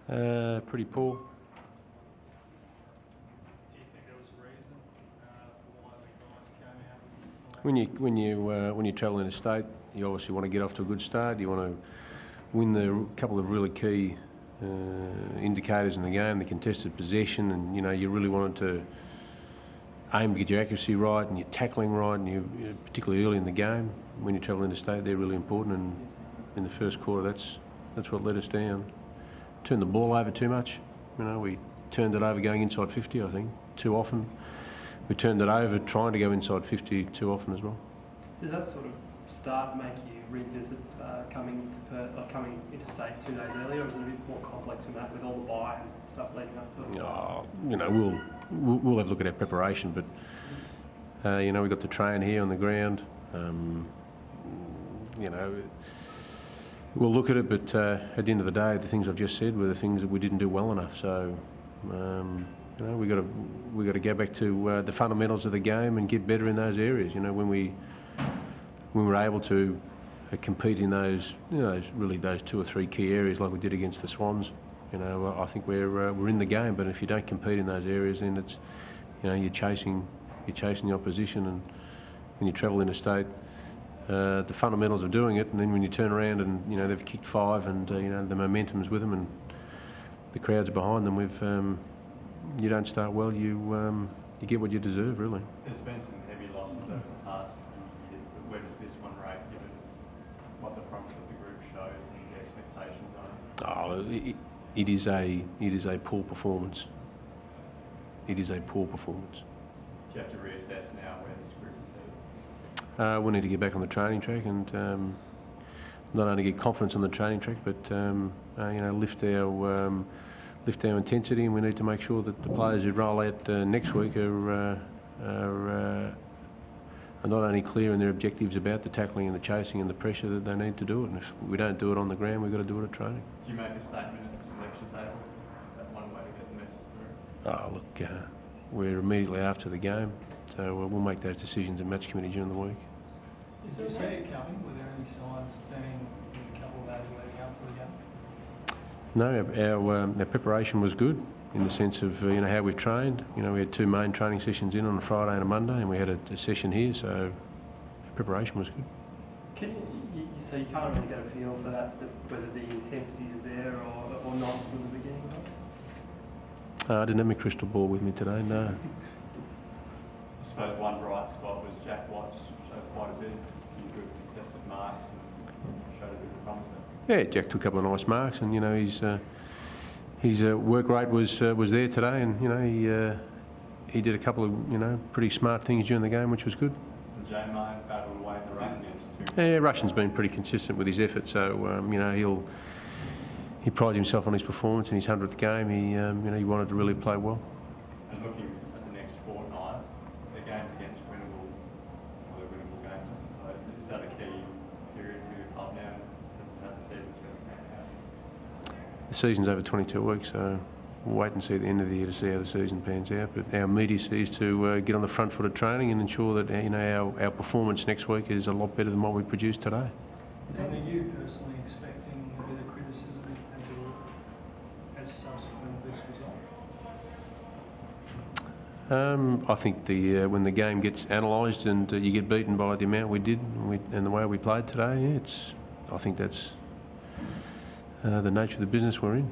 Pretty poor. Do you think there was a reason for why the guys came out? When you travel interstate, you obviously want to get off to a good start. You want to win the couple of really key indicators in the game, the contested possession, and you really wanted to aim to get your accuracy right and your tackling right, and you particularly early in the game when you travel interstate, they're really important. And in the first quarter, that's what let us down. Turned the ball over too much. We turned it over going inside 50, I think, too often. We turned it over trying to go inside 50 too often as well. Does that sort of start make you revisit coming interstate 2 days earlier, or is it a bit more complex than that with all the bye and stuff leading up to it? We'll have a look at our preparation, but we've got to train here on the ground. We'll look at it, but at the end of the day, the things I've just said were the things that we didn't do well enough. So we got to go back to the fundamentals of the game and get better in those areas. When we're able to compete in those, those 2 or 3 key areas like we did against the Swans, I think we're in the game. But if you don't compete in those areas, then it's you're chasing the opposition, and when you travel interstate, the fundamentals of doing it, and then when you turn around and they've kicked 5 and the momentum's with them and the crowd's behind them, you don't start well. You get what you deserve, really. There's been some heavy losses over the past few years, but where does this one rate, given what the promise of the group shows and the expectations are? It is a poor performance. It is a poor performance. Do you have to reassess now where this group is headed? We need to get back on the training track and not only get confidence on the training track, but lift our intensity, and we need to make sure that the players who roll out next week are not only clear in their objectives about the tackling and the chasing and the pressure that they need to do it. And if we don't do it on the ground, we've got to do it at training. Do you make a statement at the selection table? Is that one way to get the message through? We're immediately after the game, so we'll make those decisions in match committee during the week. Did you see it coming? Were there any signs standing in a couple of days leading up to the game? No, our preparation was good in the sense of how we've trained. We had 2 main training sessions in on a Friday and a Monday, and we had a session here, so preparation was good. So you can't really get a feel for that, whether the intensity is there or not from the beginning? I didn't have my crystal ball with me today, no. I suppose one bright spot was Jack Watts showed quite a bit. He good contested marks and showed a bit of promise there. Yeah, Jack took a couple of nice marks, and his work rate was there today, and he did a couple of pretty smart things during the game, which was good. And J May battled away in the run against Yeah, Russian's been pretty consistent with his effort, so he prides himself on his performance in his 100th game. He wanted to really play well. And looking at the next fortnight, the games against winnable games, I suppose. Is that a key period for your club now that the season's going to pan out? The season's over 22 weeks, so we'll wait and see at the end of the year to see how the season pans out. But our immediacy is to get on the front foot of training and ensure that our performance next week is a lot better than what we produced today. Are you personally expecting a bit of criticism as subsequent to this result? I think when the game gets analysed and you get beaten by the amount we did and the way we played today, I think that's the nature of the business we're in.